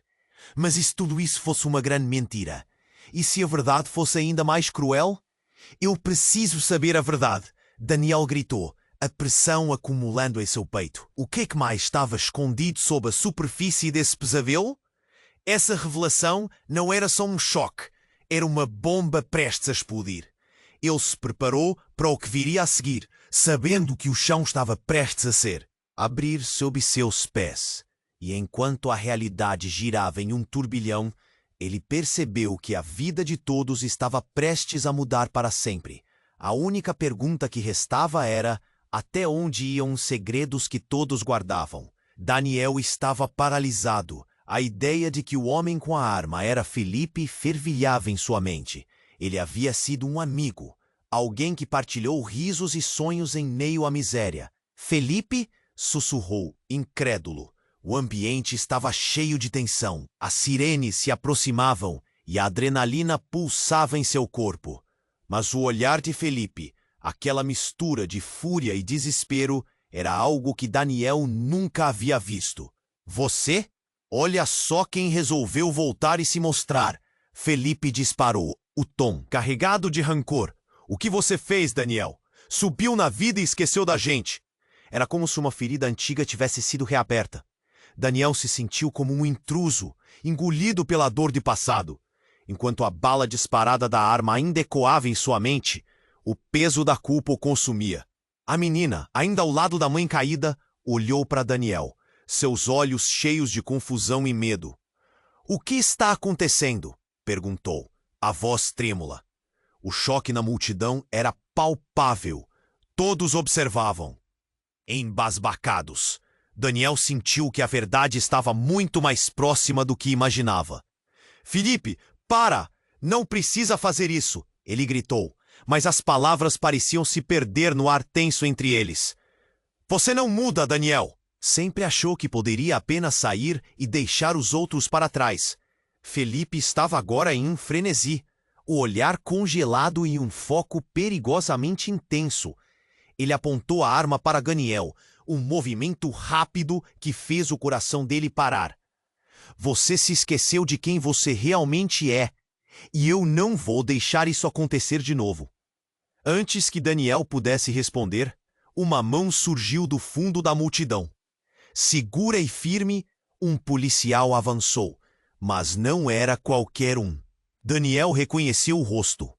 Mas e se tudo isso fosse uma grande mentira? E se a verdade fosse ainda mais cruel? Eu preciso saber a verdade, Daniel gritou, a pressão acumulando em seu peito. O que é que mais estava escondido sob a superfície desse pesadelo? Essa revelação não era só um choque, era uma bomba prestes a explodir. Ele se preparou para o que viria a seguir, sabendo que o chão estava prestes a ser abrir sob seus pés. E enquanto a realidade girava em um turbilhão, ele percebeu que a vida de todos estava prestes a mudar para sempre. A única pergunta que restava era até onde iam os segredos que todos guardavam. Daniel estava paralisado. A ideia de que o homem com a arma era Felipe fervilhava em sua mente. Ele havia sido um amigo, alguém que partilhou risos e sonhos em meio à miséria. Felipe? Sussurrou, incrédulo. O ambiente estava cheio de tensão. As sirenes se aproximavam e a adrenalina pulsava em seu corpo. Mas o olhar de Felipe, aquela mistura de fúria e desespero, era algo que Daniel nunca havia visto. Você? Olha só quem resolveu voltar e se mostrar. Felipe disparou, o tom carregado de rancor. O que você fez, Daniel? Subiu na vida e esqueceu da gente. Era como se uma ferida antiga tivesse sido reaberta. Daniel se sentiu como um intruso, engolido pela dor do passado. Enquanto a bala disparada da arma ainda ecoava em sua mente, o peso da culpa o consumia. A menina, ainda ao lado da mãe caída, olhou para Daniel, seus olhos cheios de confusão e medo. O que está acontecendo? Perguntou, a voz trêmula. O choque na multidão era palpável. Todos observavam. Embasbacados, Daniel sentiu que a verdade estava muito mais próxima do que imaginava. Felipe, para! Não precisa fazer isso! Ele gritou, mas as palavras pareciam se perder no ar tenso entre eles. Você não muda, Daniel! Sempre achou que poderia apenas sair e deixar os outros para trás. Felipe estava agora em um frenesi, o olhar congelado e um foco perigosamente intenso. Ele apontou a arma para Daniel, um movimento rápido que fez o coração dele parar. Você se esqueceu de quem você realmente é, e eu não vou deixar isso acontecer de novo. Antes que Daniel pudesse responder, uma mão surgiu do fundo da multidão. Segura e firme, um policial avançou, mas não era qualquer um. Daniel reconheceu o rosto.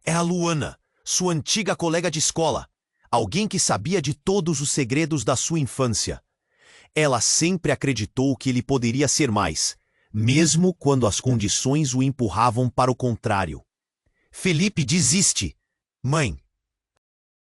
Era Luana, sua antiga colega de escola, alguém que sabia de todos os segredos da sua infância. Ela sempre acreditou que ele poderia ser mais, mesmo quando as condições o empurravam para o contrário. Felipe desiste. Mãe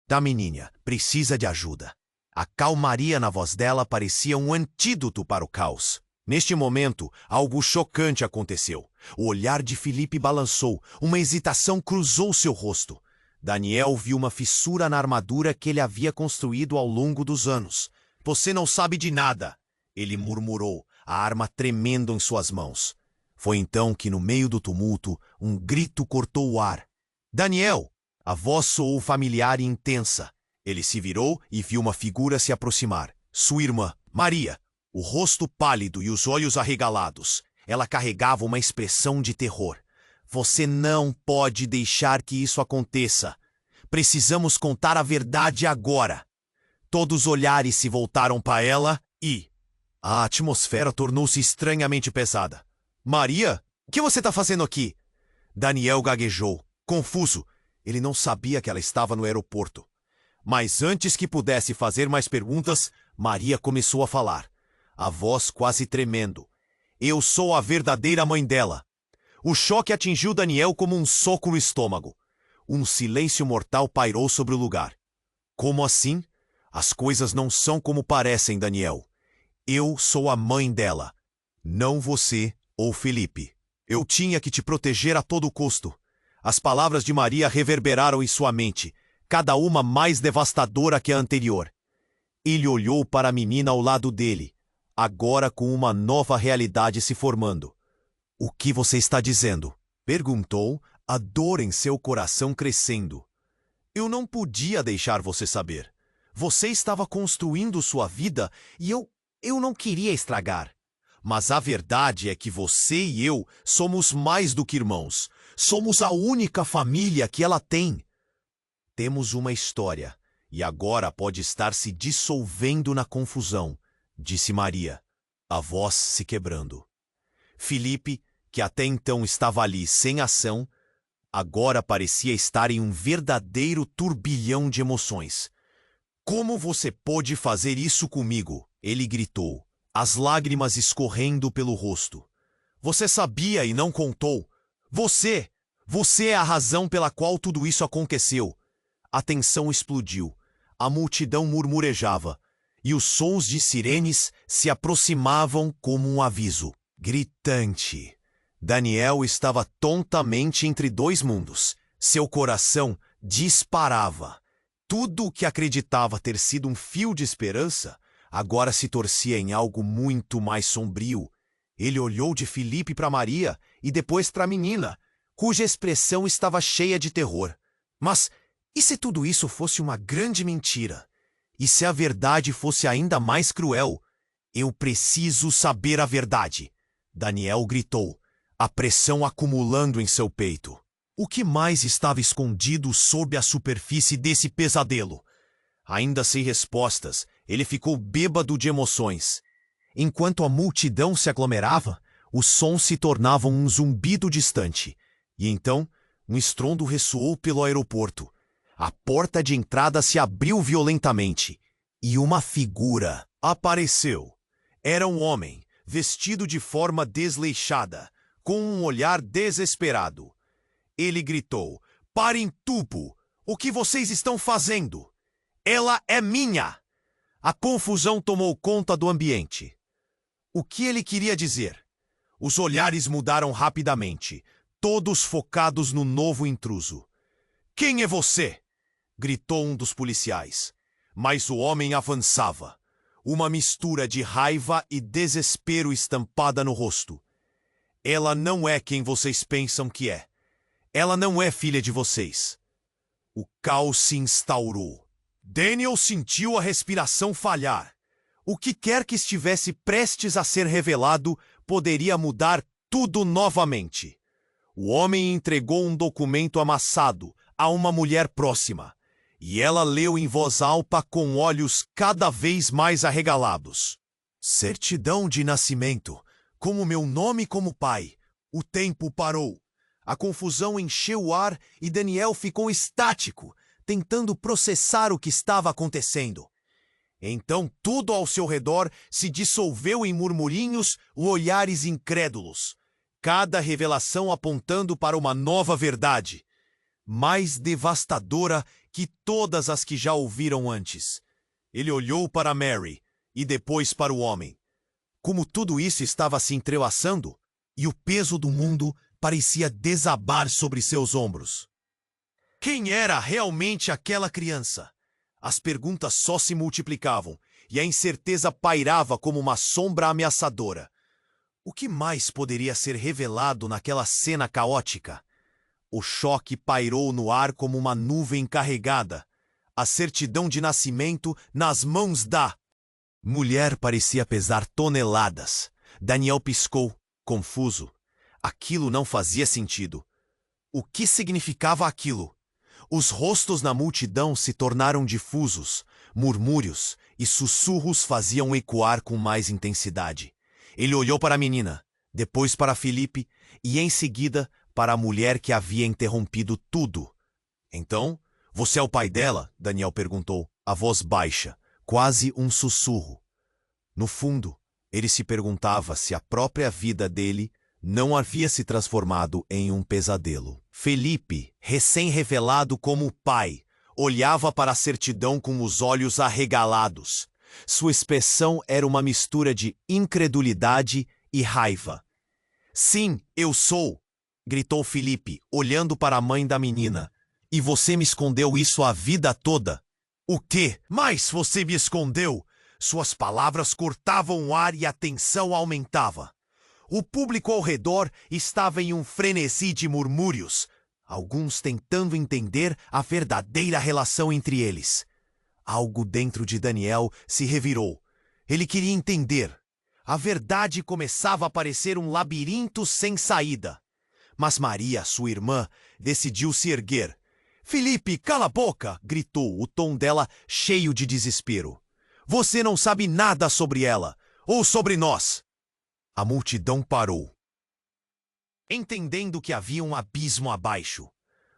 da menina precisa de ajuda. A calmaria na voz dela parecia um antídoto para o caos. Neste momento, algo chocante aconteceu. O olhar de Felipe balançou, uma hesitação cruzou seu rosto. Daniel viu uma fissura na armadura que ele havia construído ao longo dos anos. Você não sabe de nada, ele murmurou, a arma tremendo em suas mãos. Foi então que, no meio do tumulto, um grito cortou o ar. Daniel! A voz soou familiar e intensa. Ele se virou e viu uma figura se aproximar. Sua irmã, Maria, o rosto pálido e os olhos arregalados. Ela carregava uma expressão de terror. Você não pode deixar que isso aconteça. Precisamos contar a verdade agora. Todos os olhares se voltaram para ela e a atmosfera tornou-se estranhamente pesada. Maria, o que você está fazendo aqui? Daniel gaguejou, confuso. Ele não sabia que ela estava no aeroporto. Mas antes que pudesse fazer mais perguntas, Maria começou a falar, a voz quase tremendo. Eu sou a verdadeira mãe dela. O choque atingiu Daniel como um soco no estômago. Um silêncio mortal pairou sobre o lugar. Como assim? As coisas não são como parecem, Daniel. Eu sou a mãe dela. Não você ou Felipe. Eu tinha que te proteger a todo custo. As palavras de Maria reverberaram em sua mente, cada uma mais devastadora que a anterior. Ele olhou para a menina ao lado dele, agora com uma nova realidade se formando. O que você está dizendo? Perguntou, a dor em seu coração crescendo. Eu não podia deixar você saber. Você estava construindo sua vida e eu não queria estragar. Mas a verdade é que você e eu somos mais do que irmãos. Somos a única família que ela tem. Temos uma história, e agora pode estar se dissolvendo na confusão, disse Maria, a voz se quebrando. Felipe, que até então estava ali sem ação, agora parecia estar em um verdadeiro turbilhão de emoções. Como você pôde fazer isso comigo? Ele gritou, as lágrimas escorrendo pelo rosto. Você sabia e não contou. Você é a razão pela qual tudo isso aconteceu. A tensão explodiu. A multidão murmurejava. E os sons de sirenes se aproximavam como um aviso. Gritante. Daniel estava tontamente entre dois mundos. Seu coração disparava. Tudo o que acreditava ter sido um fio de esperança agora se torcia em algo muito mais sombrio. Ele olhou de Felipe para Maria e depois para a menina, cuja expressão estava cheia de terror. Mas e se tudo isso fosse uma grande mentira? E se a verdade fosse ainda mais cruel? Eu preciso saber a verdade, Daniel gritou, a pressão acumulando em seu peito. O que mais estava escondido sob a superfície desse pesadelo? Ainda sem respostas, ele ficou bêbado de emoções. Enquanto a multidão se aglomerava, os sons se tornavam um zumbido distante. E então, um estrondo ressoou pelo aeroporto. A porta de entrada se abriu violentamente. E uma figura apareceu. Era um homem, vestido de forma desleixada, com um olhar desesperado. Ele gritou, parem tudo! O que vocês estão fazendo? Ela é minha! A confusão tomou conta do ambiente. O que ele queria dizer? Os olhares mudaram rapidamente, todos focados no novo intruso. Quem é você? Gritou um dos policiais. Mas o homem avançava, uma mistura de raiva e desespero estampada no rosto. Ela não é quem vocês pensam que é. Ela não é filha de vocês. O caos se instaurou. Daniel sentiu a respiração falhar. O que quer que estivesse prestes a ser revelado poderia mudar tudo novamente. O homem entregou um documento amassado a uma mulher próxima, e ela leu em voz alta com olhos cada vez mais arregalados. Certidão de nascimento, como meu nome como pai. O tempo parou. A confusão encheu o ar e Daniel ficou estático, tentando processar o que estava acontecendo. Então tudo ao seu redor se dissolveu em murmurinhos ou olhares incrédulos, cada revelação apontando para uma nova verdade, mais devastadora que todas as que já ouviram antes. Ele olhou para Mary e depois para o homem. Como tudo isso estava se entrelaçando, e o peso do mundo parecia desabar sobre seus ombros. Quem era realmente aquela criança? As perguntas só se multiplicavam, e a incerteza pairava como uma sombra ameaçadora. O que mais poderia ser revelado naquela cena caótica? O choque pairou no ar como uma nuvem carregada. A certidão de nascimento nas mãos da mulher parecia pesar toneladas. Daniel piscou, confuso. Aquilo não fazia sentido. O que significava aquilo? Os rostos na multidão se tornaram difusos, murmúrios e sussurros faziam ecoar com mais intensidade. Ele olhou para a menina, depois para Felipe e em seguida para a mulher que havia interrompido tudo. Então, você é o pai dela? Daniel perguntou, a voz baixa, quase um sussurro. No fundo, ele se perguntava se a própria vida dele não havia se transformado em um pesadelo. Felipe, recém-revelado como pai, olhava para a certidão com os olhos arregalados. Sua expressão era uma mistura de incredulidade e raiva. Sim, eu sou, gritou Felipe, olhando para a mãe da menina. E você me escondeu isso a vida toda? O quê? Mas você me escondeu? Suas palavras cortavam o ar e a tensão aumentava. O público ao redor estava em um frenesi de murmúrios, alguns tentando entender a verdadeira relação entre eles. Algo dentro de Daniel se revirou. Ele queria entender. A verdade começava a parecer um labirinto sem saída. Mas Maria, sua irmã, decidiu se erguer. Felipe, cala a boca! Gritou, o tom dela cheio de desespero. Você não sabe nada sobre ela, ou sobre nós. A multidão parou, entendendo que havia um abismo abaixo.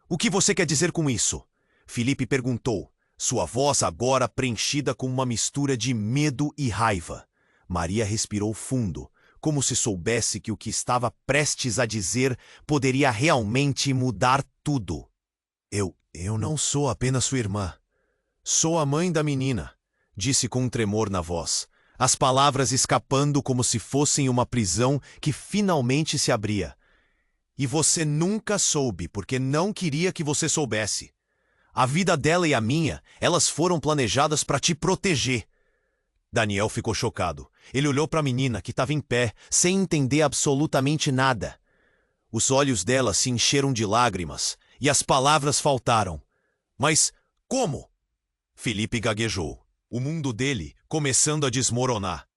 O que você quer dizer com isso? Felipe perguntou, sua voz agora preenchida com uma mistura de medo e raiva. Maria respirou fundo, como se soubesse que o que estava prestes a dizer poderia realmente mudar tudo. Eu não sou apenas sua irmã. Sou a mãe da menina, disse com um tremor na voz, as palavras escapando como se fossem uma prisão que finalmente se abria. E você nunca soube, porque não queria que você soubesse. A vida dela e a minha, elas foram planejadas para te proteger. Daniel ficou chocado. Ele olhou para a menina, que estava em pé, sem entender absolutamente nada. Os olhos dela se encheram de lágrimas, e as palavras faltaram. Mas como? Felipe gaguejou. O mundo dele começando a desmoronar.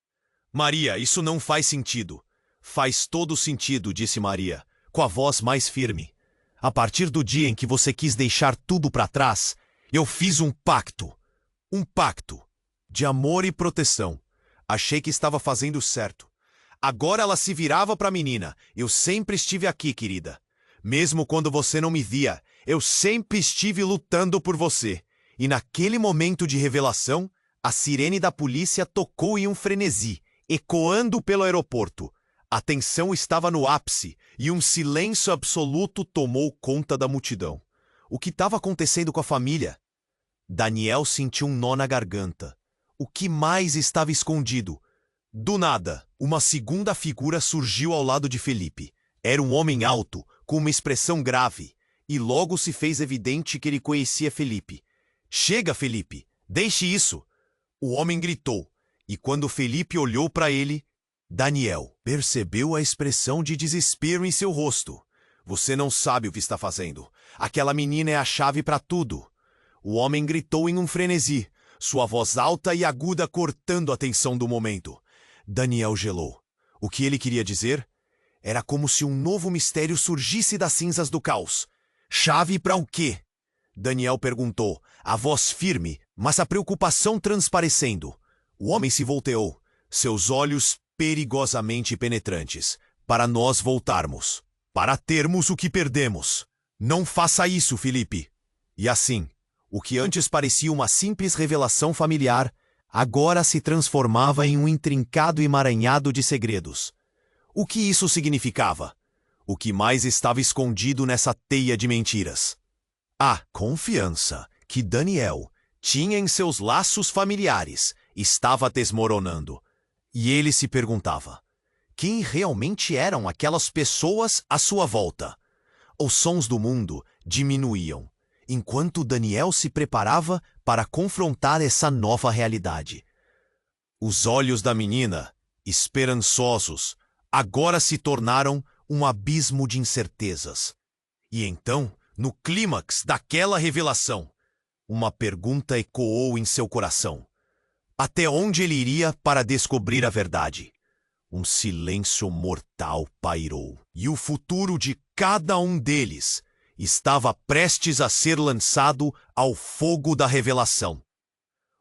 Maria, isso não faz sentido. Faz todo sentido, disse Maria, com a voz mais firme. A partir do dia em que você quis deixar tudo para trás, eu fiz um pacto. Um pacto de amor e proteção. Achei que estava fazendo certo. Agora ela se virava para a menina. Eu sempre estive aqui, querida. Mesmo quando você não me via, eu sempre estive lutando por você. E naquele momento de revelação, a sirene da polícia tocou em um frenesi, ecoando pelo aeroporto. A tensão estava no ápice e um silêncio absoluto tomou conta da multidão. O que estava acontecendo com a família? Daniel sentiu um nó na garganta. O que mais estava escondido? Do nada, uma segunda figura surgiu ao lado de Felipe. Era um homem alto, com uma expressão grave, e logo se fez evidente que ele conhecia Felipe. Chega, Felipe! Deixe isso! O homem gritou, e quando Felipe olhou para ele, Daniel percebeu a expressão de desespero em seu rosto. Você não sabe o que está fazendo. Aquela menina é a chave para tudo. O homem gritou em um frenesi, sua voz alta e aguda cortando a tensão do momento. Daniel gelou. O que ele queria dizer? Era como se um novo mistério surgisse das cinzas do caos. Chave para o quê? Daniel perguntou, a voz firme, mas a preocupação transparecendo. O homem se volteou, seus olhos perigosamente penetrantes. Para nós voltarmos. Para termos o que perdemos. Não faça isso, Felipe. E assim, o que antes parecia uma simples revelação familiar, agora se transformava em um intrincado emaranhado de segredos. O que isso significava? O que mais estava escondido nessa teia de mentiras? A confiança que Daniel tinha em seus laços familiares estava desmoronando. E ele se perguntava, quem realmente eram aquelas pessoas à sua volta? Os sons do mundo diminuíam, enquanto Daniel se preparava para confrontar essa nova realidade. Os olhos da menina, esperançosos, agora se tornaram um abismo de incertezas. E então, no clímax daquela revelação, uma pergunta ecoou em seu coração. Até onde ele iria para descobrir a verdade? Um silêncio mortal pairou, e o futuro de cada um deles estava prestes a ser lançado ao fogo da revelação.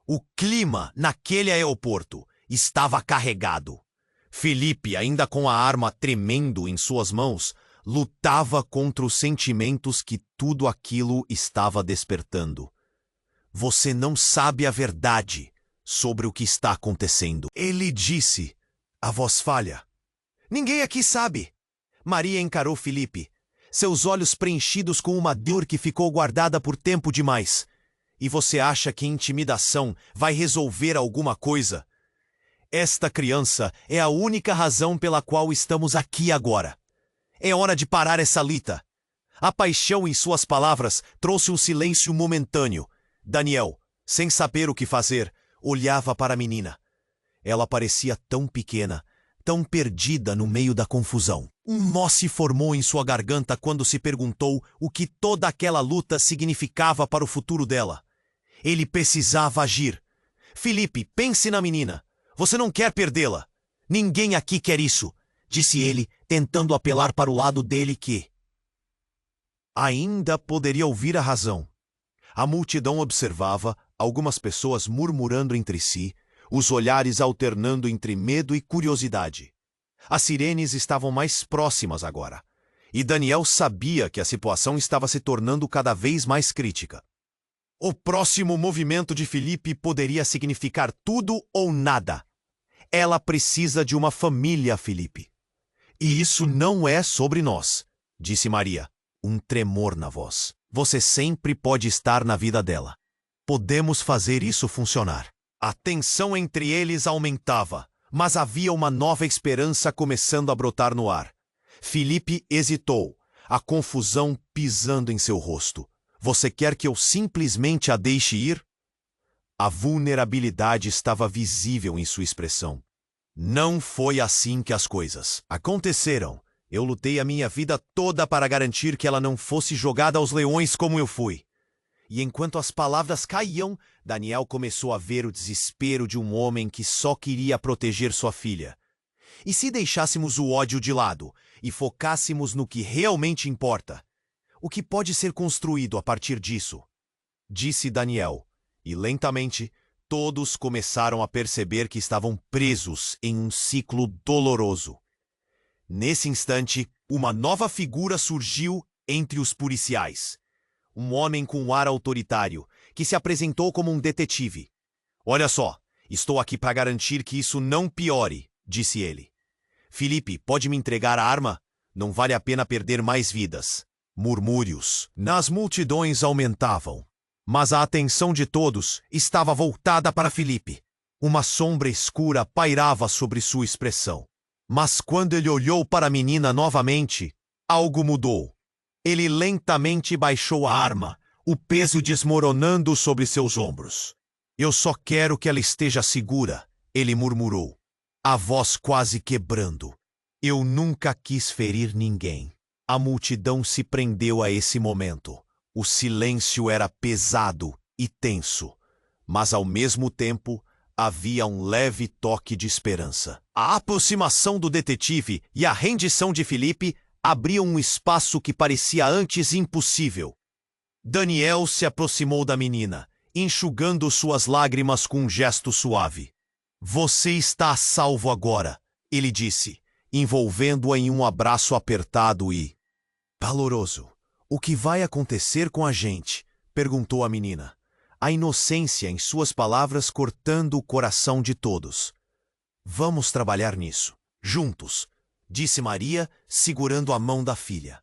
O clima naquele aeroporto estava carregado. Felipe, ainda com a arma tremendo em suas mãos, lutava contra os sentimentos que tudo aquilo estava despertando. Você não sabe a verdade sobre o que está acontecendo. Ele disse, a voz falha. Ninguém aqui sabe. Maria encarou Felipe, seus olhos preenchidos com uma dor que ficou guardada por tempo demais. E você acha que intimidação vai resolver alguma coisa? Esta criança é a única razão pela qual estamos aqui agora. É hora de parar essa luta. A paixão em suas palavras trouxe um silêncio momentâneo. Daniel, sem saber o que fazer, olhava para a menina. Ela parecia tão pequena, tão perdida no meio da confusão. Um nó se formou em sua garganta quando se perguntou o que toda aquela luta significava para o futuro dela. Ele precisava agir. Felipe, pense na menina. Você não quer perdê-la. Ninguém aqui quer isso, disse ele, tentando apelar para o lado dele que ainda poderia ouvir a razão. A multidão observava, algumas pessoas murmurando entre si, os olhares alternando entre medo e curiosidade. As sirenes estavam mais próximas agora, e Daniel sabia que a situação estava se tornando cada vez mais crítica. O próximo movimento de Felipe poderia significar tudo ou nada. Ela precisa de uma família, Felipe. E isso não é sobre nós, disse Maria, um tremor na voz. Você sempre pode estar na vida dela. Podemos fazer isso funcionar. A tensão entre eles aumentava, mas havia uma nova esperança começando a brotar no ar. Felipe hesitou, a confusão pisando em seu rosto. Você quer que eu simplesmente a deixe ir? A vulnerabilidade estava visível em sua expressão. Não foi assim que as coisas aconteceram. Eu lutei a minha vida toda para garantir que ela não fosse jogada aos leões como eu fui. E enquanto as palavras caíam, Daniel começou a ver o desespero de um homem que só queria proteger sua filha. E se deixássemos o ódio de lado e focássemos no que realmente importa? O que pode ser construído a partir disso? Disse Daniel, e lentamente todos começaram a perceber que estavam presos em um ciclo doloroso. Nesse instante, uma nova figura surgiu entre os policiais. Um homem com um ar autoritário, que se apresentou como um detetive. Olha só, estou aqui para garantir que isso não piore, disse ele. Felipe, pode me entregar a arma? Não vale a pena perder mais vidas. Murmúrios nas multidões aumentavam, mas a atenção de todos estava voltada para Felipe. Uma sombra escura pairava sobre sua expressão. Mas quando ele olhou para a menina novamente, algo mudou. Ele lentamente baixou a arma, o peso desmoronando sobre seus ombros. Eu só quero que ela esteja segura, ele murmurou, a voz quase quebrando. Eu nunca quis ferir ninguém. A multidão se prendeu a esse momento. O silêncio era pesado e tenso, mas ao mesmo tempo havia um leve toque de esperança. A aproximação do detetive e a rendição de Felipe abriam um espaço que parecia antes impossível. Daniel se aproximou da menina, enxugando suas lágrimas com um gesto suave. Você está a salvo agora, ele disse, envolvendo-a em um abraço apertado e caloroso. O que vai acontecer com a gente? Perguntou a menina. A inocência em suas palavras cortando o coração de todos. Vamos trabalhar nisso, juntos, disse Maria, segurando a mão da filha.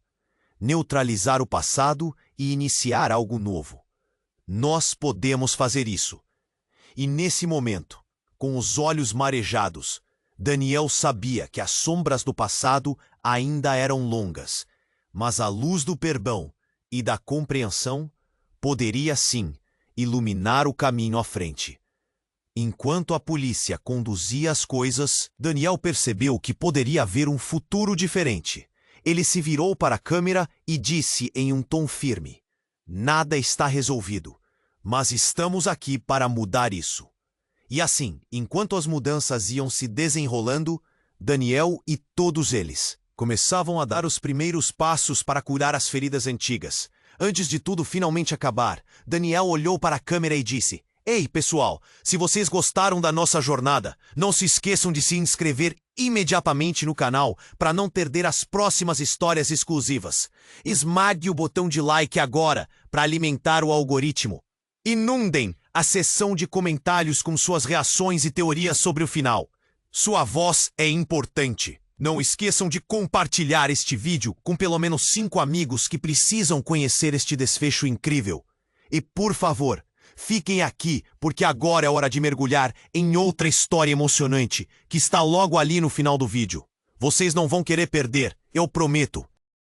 Neutralizar o passado e iniciar algo novo. Nós podemos fazer isso. E nesse momento, com os olhos marejados, Daniel sabia que as sombras do passado ainda eram longas, mas a luz do perdão e da compreensão poderia sim iluminar o caminho à frente. Enquanto a polícia conduzia as coisas, Daniel percebeu que poderia haver um futuro diferente. Ele se virou para a câmera e disse em um tom firme: nada está resolvido, mas estamos aqui para mudar isso. E assim, enquanto as mudanças iam se desenrolando, Daniel e todos eles começavam a dar os primeiros passos para curar as feridas antigas. Antes de tudo finalmente acabar, Daniel olhou para a câmera e disse: Ei, pessoal, se vocês gostaram da nossa jornada, não se esqueçam de se inscrever imediatamente no canal para não perder as próximas histórias exclusivas. Esmague o botão de like agora para alimentar o algoritmo. Inundem a seção de comentários com suas reações e teorias sobre o final. Sua voz é importante. Não esqueçam de compartilhar este vídeo com pelo menos 5 amigos que precisam conhecer este desfecho incrível. E, por favor, fiquem aqui, porque agora é hora de mergulhar em outra história emocionante que está logo ali no final do vídeo. Vocês não vão querer perder, eu prometo.